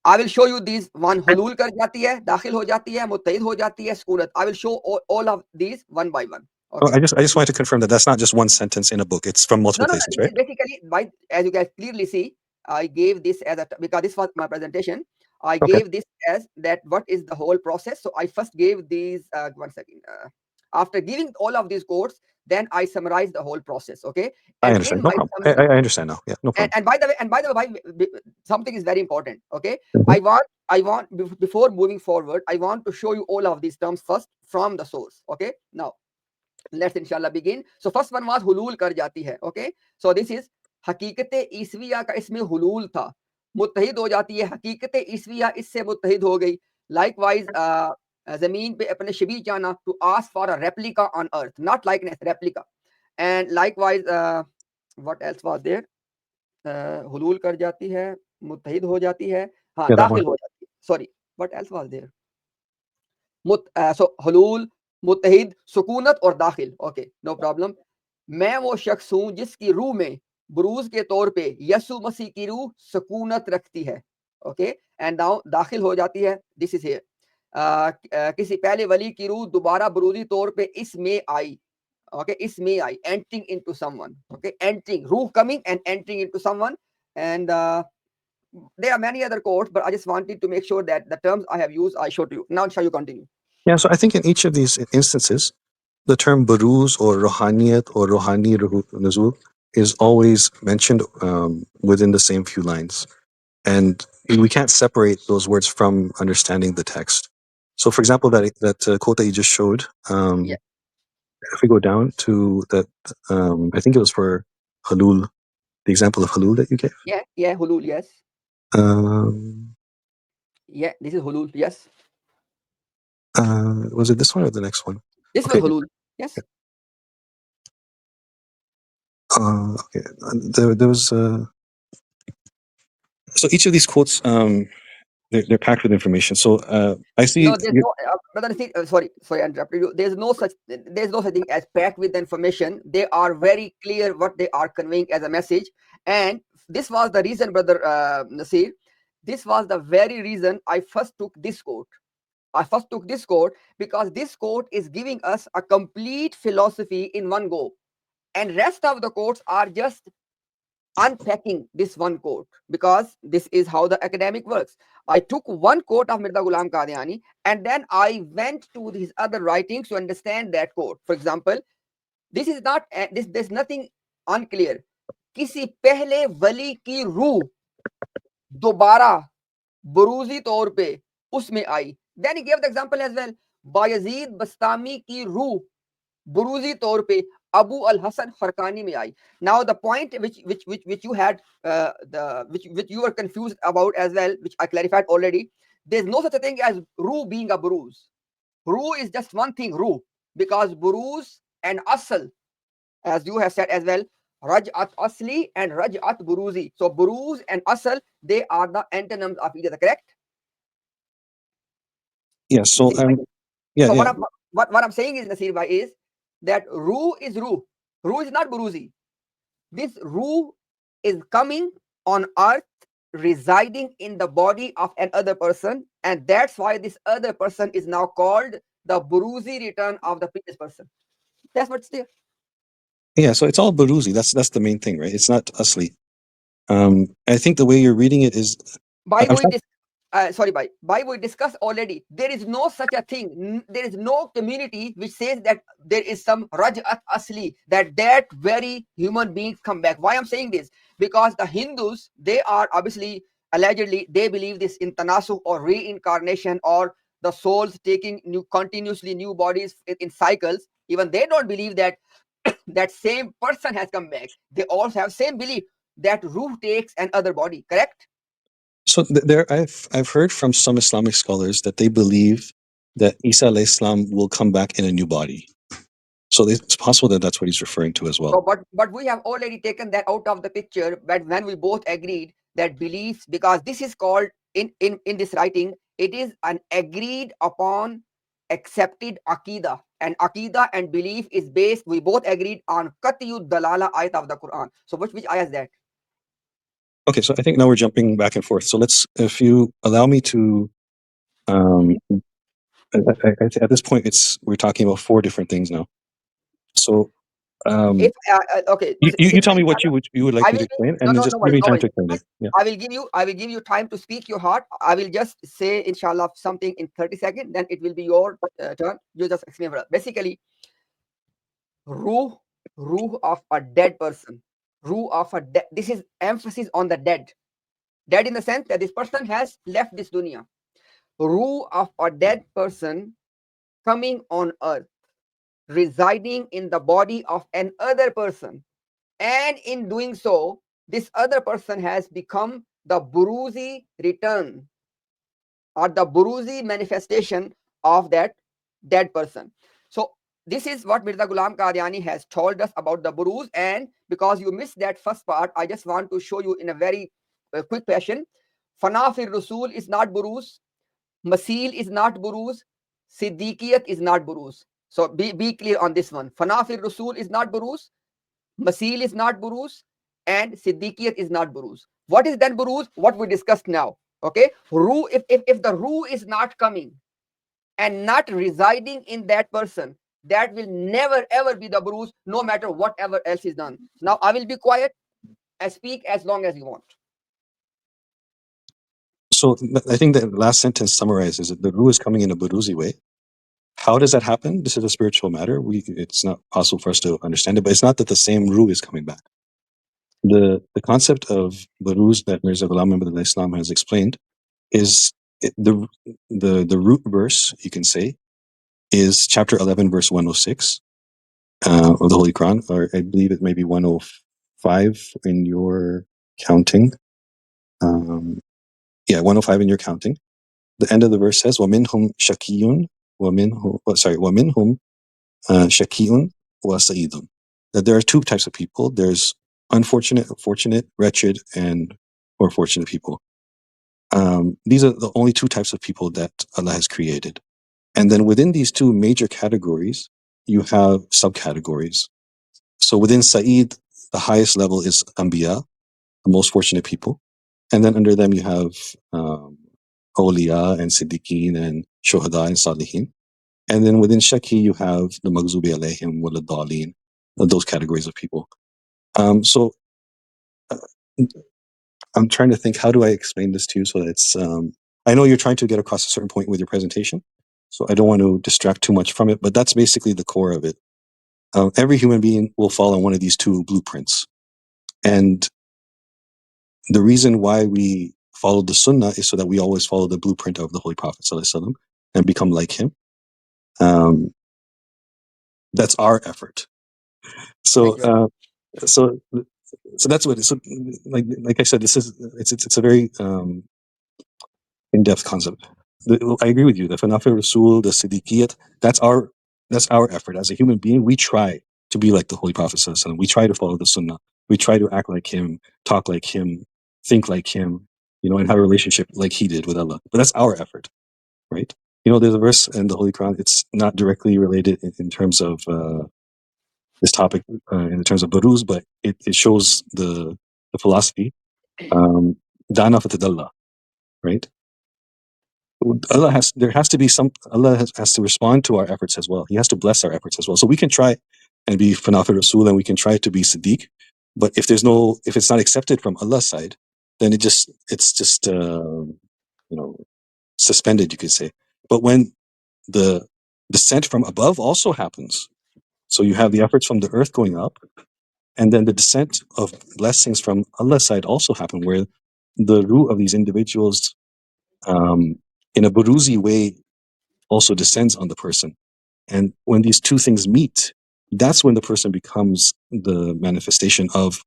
[SPEAKER 2] I will show you these. One hulul kar jati hai, dakhil ho jati hai, muttahid ho jati hai, sukunat. I will show all of these one by one. Okay.
[SPEAKER 1] I just wanted to confirm that that's not just one sentence in a book. It's from multiple places, right?
[SPEAKER 2] Basically, as you guys clearly see, I gave this as because this was my presentation. I
[SPEAKER 1] Okay.
[SPEAKER 2] gave this as that what is the whole process. So I first gave these 1 second. After giving all of these quotes, then I summarized the whole process. Okay,
[SPEAKER 1] I
[SPEAKER 2] and
[SPEAKER 1] understand.
[SPEAKER 2] in
[SPEAKER 1] No
[SPEAKER 2] my
[SPEAKER 1] problem.
[SPEAKER 2] summary,
[SPEAKER 1] I understand now. Yeah, no problem.
[SPEAKER 2] and by the way, something is very important. Okay,
[SPEAKER 1] Mhm.
[SPEAKER 2] I want before moving forward, I want to show you all of these terms first from the source. Okay, now let's inshallah begin. So first one was hulul kar jati hai. Okay, so this is हकीकत ईसविया का इसमें हुलूल था, मुत्तहिद हो जाती है, हकीकत ईसविया इससे मुत्तहिद हो गई. लाइकवाइज जमीन पे अपने शबी जाना, to ask for a replica on earth, not likeness, replica. And likewise what else was there, हुलूल कर जाती है, मुत्तहिद हो जाती है, हाँ
[SPEAKER 1] Yeah, that one.
[SPEAKER 2] दाखिल हो जाती है, sorry what else was there, so हुलूल, मुत्तहिद, सुकूनत और दाखिल. Okay, no problem. मैं वो शख्स हूं जिसकी रूह में बुरूज के तौर पे यसु मसीह की रूह सुकूनत रखती है. ओके, एंड नाउ दाखिल हो जाती है, दिस इज हियर. किसी पहले वली की रूह दोबारा बुरूजी तौर पे इसमें आई. Okay, isme I, entering into someone. Okay, entering, ruh coming and entering into someone. And there are many other quotes, but I just wanted to make sure that the terms I have used I showed to you. Now shall you continue?
[SPEAKER 1] Yeah, so I think in each of these instances, the term buruz or rohaniyat or rohani nuzul is always mentioned within the same few lines. And we can't separate those words from understanding the text. So, for example, that quote that you just showed,
[SPEAKER 2] Yeah.
[SPEAKER 1] if we go down to that, I think it was for halul, the example of halul that you gave.
[SPEAKER 2] Yeah, hulul, yes.
[SPEAKER 1] Um,
[SPEAKER 2] Yeah, this is hulul, yes.
[SPEAKER 1] was it this one or the next one?
[SPEAKER 2] This
[SPEAKER 1] Okay.
[SPEAKER 2] was hulul, yes.
[SPEAKER 1] Okay. There was. So each of these quotes, they're packed with information. So I see.
[SPEAKER 2] No, there's no, brother Nasir, sorry, I interrupted you. There's no such thing as packed with information. They are very clear what they are conveying as a message. And this was the reason, brother Nasir, this was the very reason I first took this quote. I first took this quote because this quote is giving us a complete philosophy in one go. And rest of the quotes are just unpacking this one quote, because this is how the academic works. I took one quote of Mirza Ghulam Qadiani and then I went to his other writings to understand that quote. For example, this is not there's nothing unclear. किसी पहले वली की रूह दोबारा बुरूजी तौर पे उसमें आई. Then he gave the example as well. Bayazid Bastami की रूह बुरूजी तौर पे Abu al-Hasan Farkani में आई. Now the point which you had which you were confused about as well, which I clarified already, there's no such a thing as ruh being a buruz. Ruh is just one thing, ruh, because buruz and asl, as you have said as well, raj'at asli and raj'at buruzi. So buruz and asl, they are the antonyms of each other, correct?
[SPEAKER 1] Yeah. So yeah.
[SPEAKER 2] So
[SPEAKER 1] Yeah.
[SPEAKER 2] what I'm saying is, Nasir bhai, is that ruh is ruh. Ruh is not buruzi. This ruh is coming on earth, residing in the body of another person, and that's why this other person is now called the buruzi return of the previous person. That's what's there.
[SPEAKER 1] Yeah. So it's all Baruzi. That's the main thing, right? It's not Asli. I think the way you're reading it is.
[SPEAKER 2] By
[SPEAKER 1] I'm
[SPEAKER 2] we
[SPEAKER 1] sorry.
[SPEAKER 2] by we discussed already, there is no such a thing. There is no community which says that there is some Raj'at Asli, that very human beings come back. Why I'm saying this? Because the Hindus, they are obviously, allegedly, they believe this in Tanasu or reincarnation, or the souls taking continuously new bodies in cycles. Even they don't believe that that same person has come back. They also have same belief that ruh takes another body, correct?
[SPEAKER 1] So I've heard from some Islamic scholars that they believe that Isa alayhi salam will come back in a new body. So it's possible that that's what he's referring to as well.
[SPEAKER 2] So, but we have already taken that out of the picture. But when we both agreed that beliefs, because this is called in this writing, it is an agreed upon accepted akida, and akida and belief is based. We both agreed on Qatiyud Dalala ayat of the Quran. So which ayah is that?
[SPEAKER 1] Okay, so I think now we're jumping back and forth. So if you allow me to, at this point, we're talking about four different things now. So
[SPEAKER 2] If okay,
[SPEAKER 1] You tell
[SPEAKER 2] simply,
[SPEAKER 1] me what you would like
[SPEAKER 2] I
[SPEAKER 1] me
[SPEAKER 2] will
[SPEAKER 1] to
[SPEAKER 2] be,
[SPEAKER 1] explain,
[SPEAKER 2] no,
[SPEAKER 1] and then
[SPEAKER 2] no,
[SPEAKER 1] just
[SPEAKER 2] no
[SPEAKER 1] give
[SPEAKER 2] worries,
[SPEAKER 1] me
[SPEAKER 2] no
[SPEAKER 1] time
[SPEAKER 2] worries.
[SPEAKER 1] to explain it. Yeah.
[SPEAKER 2] I will give you time to speak your heart. I will just say inshallah something in 30 seconds, then it will be your turn. You just explain for us. Basically, ruh, ruh of a dead person, ruh of a dead. This is emphasis on the dead. Dead in the sense that this person has left this dunya. Ruh of a dead person coming on earth, residing in the body of another person, and in doing so, this other person has become the Buruzi return or the Buruzi manifestation of that dead person. So this is what Mirza Ghulam Qadiani has told us about the Buruz, and because you missed that first part, I just want to show you in a very quick fashion. Fana fir Rasul is not Buruz, Masil is not Buruz, Siddiqiyat is not Buruz. So be clear on this one. Fana fir Rasul is not Buruz, Masil is not Buruz, and Siddiqiyat is not Buruz. What is then Buruz? What we discussed now. Okay, Ru, if the Ru is not coming and not residing in that person, that will never ever be the Buruz, no matter whatever else is done. Now I will be quiet and speak as long as you want.
[SPEAKER 1] So I think the last sentence summarizes it. The Ruh is coming in a Buruzi way. How does that happen? This is a spiritual matter. It's not possible for us to understand it, but it's not that the same Ruh is coming back. The concept of Buruz that Mirza Ghulam Ahmad Islam has explained is the root verse, you can say, is chapter 11, verse 106 of the Holy Quran, or I believe it may be 105 in your counting. Yeah, 105 in your counting. The end of the verse says, وَمِنْهُمْ شَكِيٌّ وَمِنْهُمْ شَكِيٌّ وَسَعِيدٌ. That there are two types of people. There's unfortunate, fortunate, wretched, and or fortunate people. These are the only two types of people that Allah has created. And then within these two major categories, you have subcategories. So within Sa'id, the highest level is Anbiya, the most fortunate people. And then under them you have Awliya and Siddiqeen and Shuhada and Salihin. And then within Shaki you have the Maghzubi alayhim wal Dalin, those categories of people. So I'm trying to think, how do I explain this to you so that it's, I know you're trying to get across a certain point with your presentation, so I don't want to distract too much from it, but that's basically the core of it. Every human being will fall on one of these two blueprints. And the reason why we follow the Sunnah is so that we always follow the blueprint of the Holy Prophet ﷺ and become like him. That's our effort. So,
[SPEAKER 2] Thank you.
[SPEAKER 1] so, so that's what. So, like I said, it's a very in-depth concept. I agree with you. The Fanafir Rasul, the Siddiqiyat, that's our effort as a human being. We try to be like the Holy Prophet ﷺ. We try to follow the Sunnah. We try to act like him, talk like him, think like him, and have a relationship like he did with Allah. But that's our effort, right? There's a verse in the Holy Quran. It's not directly related in terms of this topic, in terms of Buruz, but it shows the philosophy. Dana fatadallah, right? Allah has to respond to our efforts as well. He has to bless our efforts as well. So we can try and be Fanafir Rasul, and we can try to be Siddiq, but if it's not accepted from Allah's side, then it's just suspended, you could say. But when the descent from above also happens, so you have the efforts from the earth going up, and then the descent of blessings from Allah's side also happen, where the root of these individuals, in a Buruzi way, also descends on the person. And when these two things meet, that's when the person becomes the manifestation of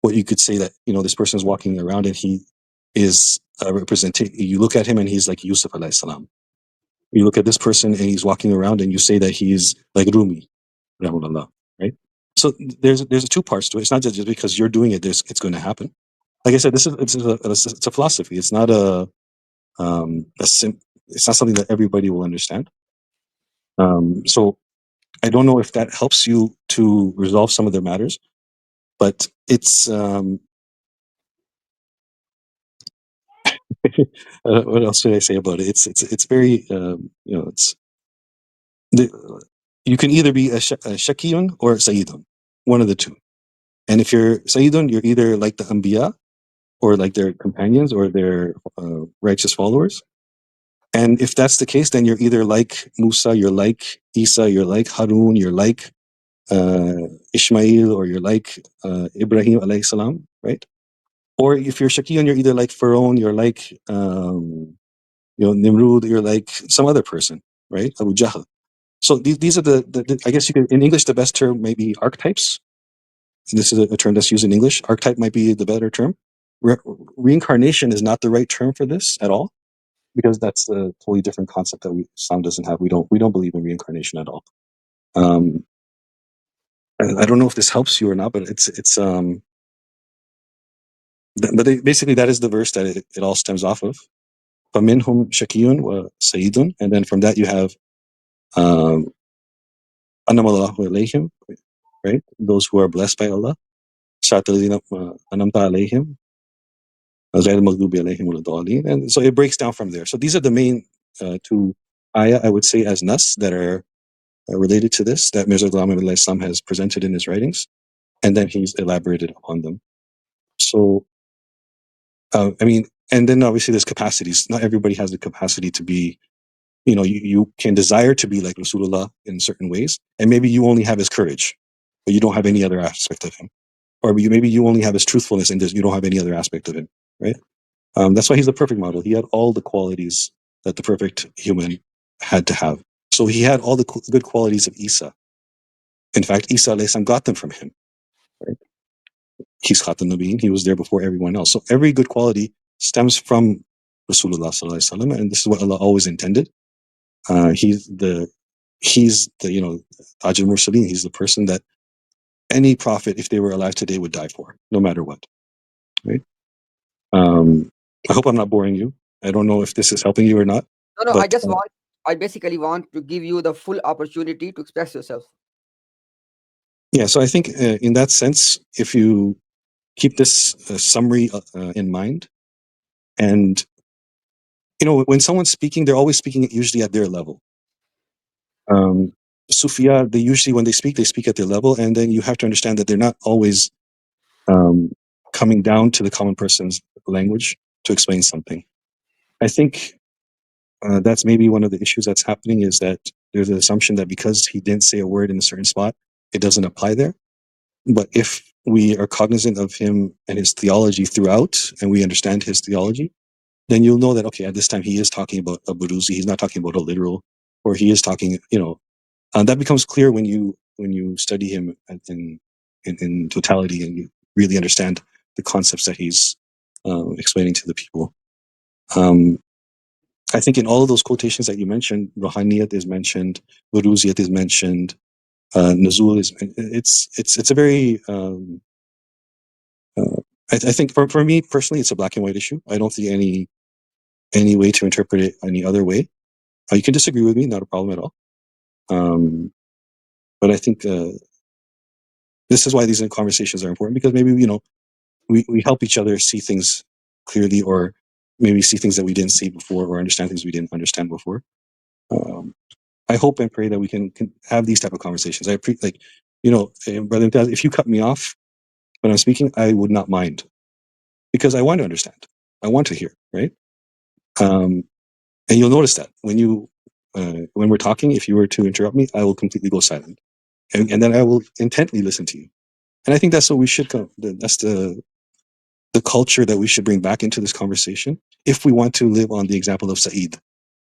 [SPEAKER 1] what you could say that, this person is walking around and he is a representation. You look at him and he's like Yusuf alayhi salam. You look at this person and he's walking around and you say that he's like Rumi, rahulullah, right? So there's two parts to it. It's not just because you're doing it, it's going to happen. Like I said, it's a philosophy. It's not it's not something that everybody will understand. So I don't know if that helps you to resolve some of their matters, but it's what else should I say about it? It's very it's you can either be a shakiyun or a sayyidun. one of the two. And if you're Sayyidun, you're either like the Anbiya, or like their companions, or their righteous followers. And if that's the case, then you're either like Musa, you're like Isa, you're like Harun, you're like Ishmael, or you're like Ibrahim alayhi salam, right? Or if you're Shakiyun, you're either like Pharaoh, you're like Nimrud, you're like some other person, right? Abu Jahl. So these are the I guess you could, in English, the best term may be archetypes. And this is a term that's used in English. Archetype might be the better term. Reincarnation is not the right term for this at all, because that's a totally different concept that Islam doesn't have. We don't believe in reincarnation at all. I don't know if this helps you or not, but basically that is the verse that it all stems off of. فَمِنْهُمْ شَكِيٌّ وَسَيِّدٌ, and then from that you have أَنَّمَ اللَّهُ عَلَيْهِمْ, right? Those who are blessed by Allah. صِرَاطَ الَّذِينَ أَنْعَمْتَ عَلَيْهِمْ غَيْرِ الْمَغْضُوبِ عَلَيْهِمْ وَلَا الضَّالِّينَ. And so it breaks down from there. So these are the main two ayah, I would say, as nas, that are related to this, that Mirza Ghulam Ahmad Islam has presented in his writings, and then he's elaborated upon them. So, and then obviously there's capacities. Not everybody has the capacity to be, you can desire to be like Rasulullah in certain ways, and maybe you only have his courage, but you don't have any other aspect of him. Or maybe you only have his truthfulness and you don't have any other aspect of him, right? That's why he's the perfect model. He had all the qualities that the perfect human had to have. So he had all the good qualities of Isa. In fact, Isa alayhi salam got them from him, right? He's Khatam Nabiyyin. He was there before everyone else. So every good quality stems from Rasulullah sallallahu alaihi wasallam, and this is what Allah always intended. He's the Taj al-Mursaleen. He's the person that any prophet, if they were alive today, would die for, no matter what, right? I hope I'm not boring you. I don't know if this is helping you or not.
[SPEAKER 2] No,
[SPEAKER 1] but,
[SPEAKER 2] I basically want to give you the full opportunity to express yourself.
[SPEAKER 1] Yeah, so I think in that sense, if you keep this summary in mind, and when someone's speaking, they're always speaking usually at their level. Sufiya, they usually, when they speak at their level, and then you have to understand that they're not always coming down to the common person's language to explain something. I think that's maybe one of the issues that's happening, is that there's an assumption that because he didn't say a word in a certain spot, it doesn't apply there. But if we are cognizant of him and his theology throughout, and we understand his theology, then you'll know that, okay, at this time he is talking about a Buruzi, he's not talking about a literal, or he is talking, that becomes clear when you study him in totality, and you really understand the concepts that he's explaining to the people. I think in all of those quotations that you mentioned, Ruhaniyat is mentioned, Buruziyat is mentioned, Nuzul is. It's a very. I think for me personally, it's a black and white issue. I don't see any way to interpret it any other way. You can disagree with me, not a problem at all. But I think this is why these conversations are important, because maybe we help each other see things clearly, or maybe see things that we didn't see before, or understand things we didn't understand before. I hope and pray that we can have these type of conversations. Brother Imtiaz, if you cut me off when I'm speaking, I would not mind, because I want to understand. I want to hear, right? And you'll notice that when we're talking, if you were to interrupt me, I will completely go silent, and then I will intently listen to you. And I think that's what we should. That's the culture that we should bring back into this conversation, if we want to live on the example of Sa'id,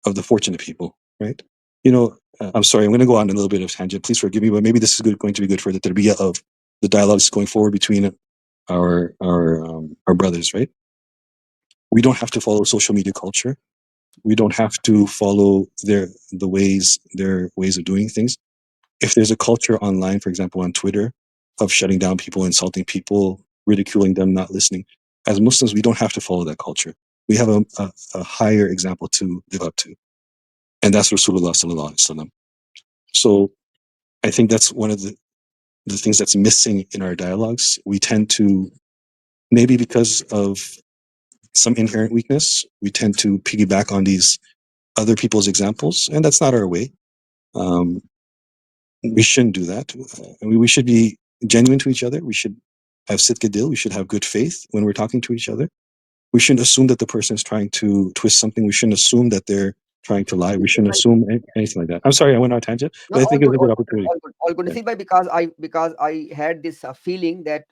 [SPEAKER 1] of the fortunate people, right? I'm sorry, I'm going to go on a little bit of tangent. Please forgive me, but maybe this is going to be good for the tarbiyah of the dialogues going forward between our brothers, right? We don't have to follow social media culture. We don't have to follow their ways of doing things. If there's a culture online, for example, on Twitter, of shutting down people, insulting people, ridiculing them, not listening, as Muslims, we don't have to follow that culture. We have a higher example to live up to, and that's Rasulullah sallallahu alaihi wasallam. So I think that's one of the things that's missing in our dialogues. We tend to, maybe because of some inherent weakness, we tend to piggyback on these other people's examples, and that's not our way. We shouldn't do that. We should be genuine to each other. We should have sidq dil. We should have good faith when we're talking to each other. We shouldn't assume that the person is trying to twist something. We shouldn't assume that they're trying to lie. We shouldn't assume anything like that. I'm sorry, I went on a tangent,
[SPEAKER 2] No,
[SPEAKER 1] but I
[SPEAKER 2] all
[SPEAKER 1] think it
[SPEAKER 2] good,
[SPEAKER 1] was a
[SPEAKER 2] all
[SPEAKER 1] good
[SPEAKER 2] good,
[SPEAKER 1] opportunity.
[SPEAKER 2] all good, all good.
[SPEAKER 1] Yeah.
[SPEAKER 2] Nasir bhai, because I had this feeling that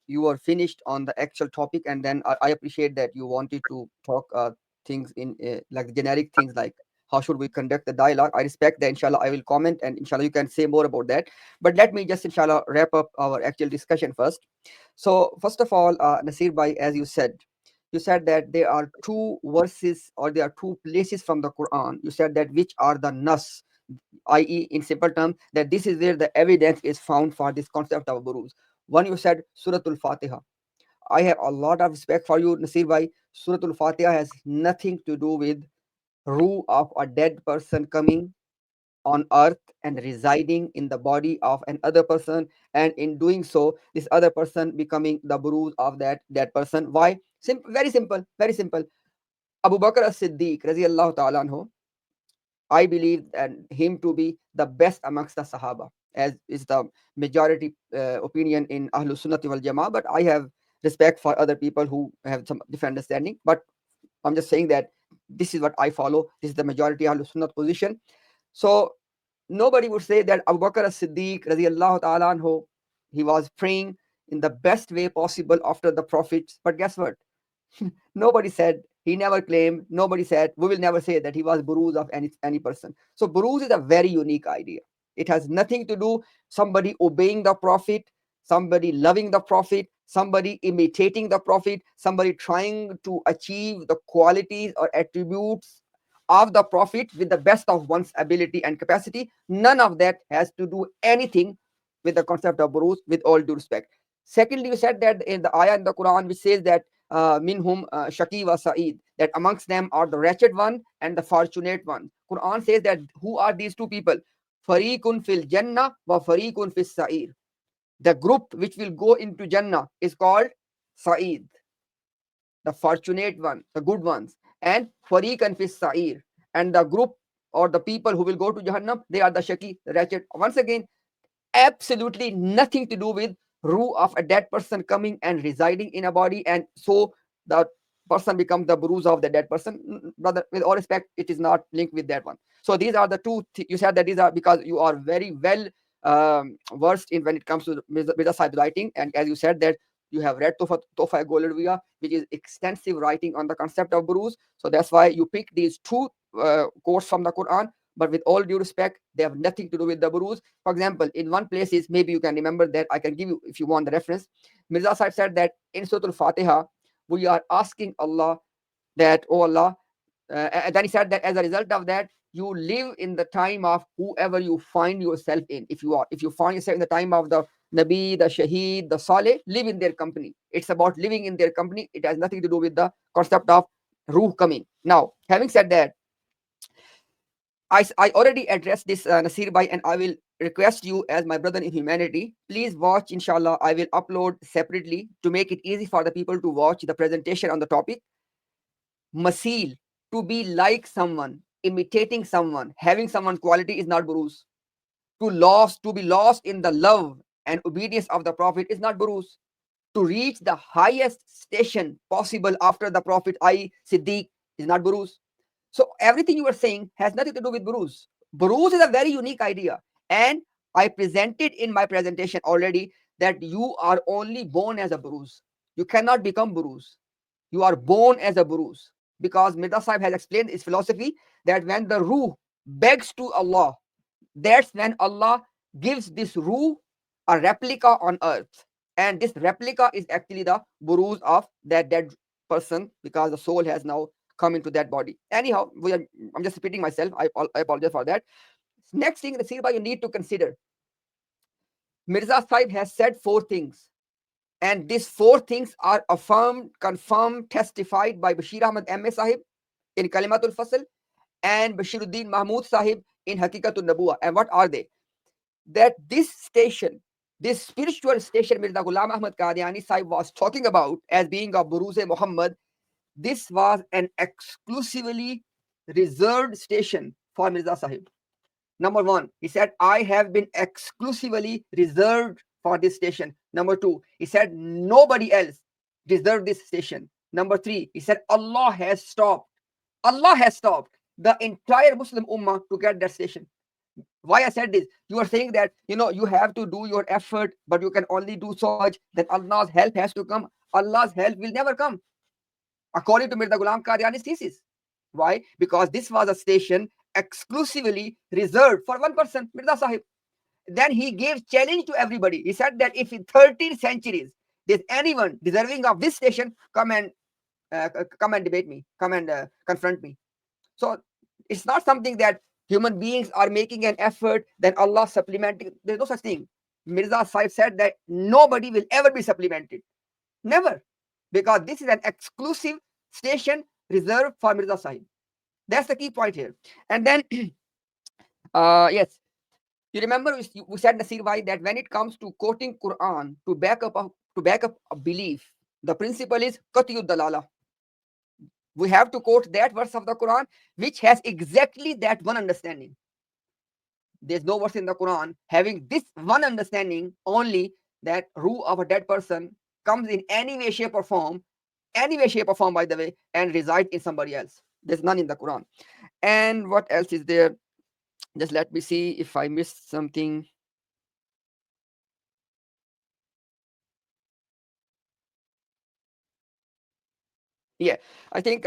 [SPEAKER 2] you were finished on the actual topic, and then I appreciate that you wanted to talk things in like generic things like how should we conduct the dialogue. I respect that. Inshallah, I will comment, and inshallah, you can say more about that. But let me just inshallah wrap up our actual discussion first. So first of all, Nasir bhai, as you said that there are two verses or there are two places from the Quran. You said that which are the nas, i.e., in simple terms, that this is where the evidence is found for this concept of buruz. One, you said Suratul Fatiha. I have a lot of respect for you, Nasir bhai. Suratul Fatiha has nothing to do with ruh of a dead person coming on earth and residing in the body of another person, and in doing so, this other person becoming the buruz of that dead person. Why? Very simple, very simple. Abu Bakr as-Siddiq, radiallahu ta'ala anhu, I believe and him to be the best amongst the Sahaba, as is the majority opinion in Ahlus Sunnati wal Jama'ah. But I have respect for other people who have some different understanding. But I'm just saying that this is what I follow. This is the majority Ahlus Sunnat position. So nobody would say that Abu Bakr as-Siddiq, radiallahu ta'ala anhu, he was praying in the best way possible after the prophets. But guess what? Nobody said, he never claimed, nobody said, we will never say that he was buruz of any person. So buruz is a very unique idea. It has nothing to do somebody obeying the prophet, somebody loving the prophet, somebody imitating the prophet, somebody trying to achieve the qualities or attributes of the prophet with the best of one's ability and capacity. None of that has to do anything with the concept of buruz, with all due respect. Secondly, you said that in the ayah in the Quran which says that minhum shaqi wa sa'id, that amongst them are the wretched one and the fortunate one. Quran says that who are these two people? Fariqun fil jannah wa fariqun fis sa'ir. The group which will go into Jannah is called Sa'id, the fortunate one, the good ones, and Fariqan fis Sa'ir. And the group or the people who will go to Jahannam, they are the Shaki, the wretched. Once again, absolutely nothing to do with ruh of a dead person coming and residing in a body, and so the person becomes the buruz of the dead person. Brother, with all respect, it is not linked with that one. So these are the two you said that these are because you are very well versed in when it comes to Mirza Sahib writing, and as you said that you have read Tofa Golarvia, which is extensive writing on the concept of buruz. So that's why you pick these two quotes from the Quran. But with all due respect, they have nothing to do with the buruz. For example, in one place is, maybe you can remember that, I can give you if you want the reference. Mirza Sahib said that in Surah Al-Fatiha, we are asking Allah that, oh Allah, and then he said that as a result of that, you live in the time of whoever you find yourself in. If you find yourself in the time of the Nabi, the Shaheed, the Saleh, live in their company. It's about living in their company. It has nothing to do with the concept of ruh coming. Now, having said that, I already addressed this, Nasir Bhai, and I will request you as my brother in humanity, please watch, inshallah. I will upload separately to make it easy for the people to watch the presentation on the topic. Masil, to be like someone, imitating someone, having someone quality is not buruz. To be lost in the love and obedience of the Prophet is not buruz. To reach the highest station possible after the Prophet, i.e. Siddiq, is not buruz. So everything you are saying has nothing to do with Buruz. Buruz is a very unique idea. And I presented in my presentation already that you are only born as a Buruz. You cannot become Buruz. You are born as a Buruz. Because Mirza Sahib has explained his philosophy that when the Ruh begs to Allah, that's when Allah gives this Ruh a replica on earth. And this replica is actually the Buruz of that dead person, because the soul has now come into that body. Anyhow, I'm just repeating myself. I apologize for that. Next thing, the Sirba, you need to consider. Mirza Sahib has said four things. And these four things are affirmed, confirmed, testified by Bashir Ahmad M.A. Sahib in Kalimatul Fasl and Bashiruddin Mahmud Sahib in Hakikatul Nabuwa. And what are they? That this station, this spiritual station Mirza Ghulam Ahmad Qadiani Sahib was talking about as being a Buruz-e Muhammad, this was an exclusively reserved station for Mirza Sahib. Number one, he said, I have been exclusively reserved for this station. Number 2, he said nobody else deserves this station. Number 3, he said Allah has stopped the entire Muslim Ummah to get that station. Why I said this? You are saying that you have to do your effort, but you can only do so much. Then Allah's help has to come. Allah's help will never come, according to Mirza Ghulam Qadiani's thesis. Why? Because this was a station exclusively reserved for one person, Mirza Sahib. Then he gave challenge to everybody. He said that if in 13 centuries there's anyone deserving of this station, come and debate me, come and confront me. So it's not something that human beings are making an effort, then Allah supplementing. There's no such thing. Mirza Sahib said that nobody will ever be supplemented. Never. Because this is an exclusive station reserved for Mirza Sahib. That's the key point here. And then, yes, you remember we said, Nasir Bhai, that when it comes to quoting Quran to back up a belief, the principle is Qatiyud Dalala. We have to quote that verse of the Quran which has exactly that one understanding. There's no verse in the Quran having this one understanding only, that ruh of a dead person comes in any way, shape or form, by the way, and resides in somebody else. There's none in the Quran. And what else is there? Just let me see if I missed something. Yeah, I think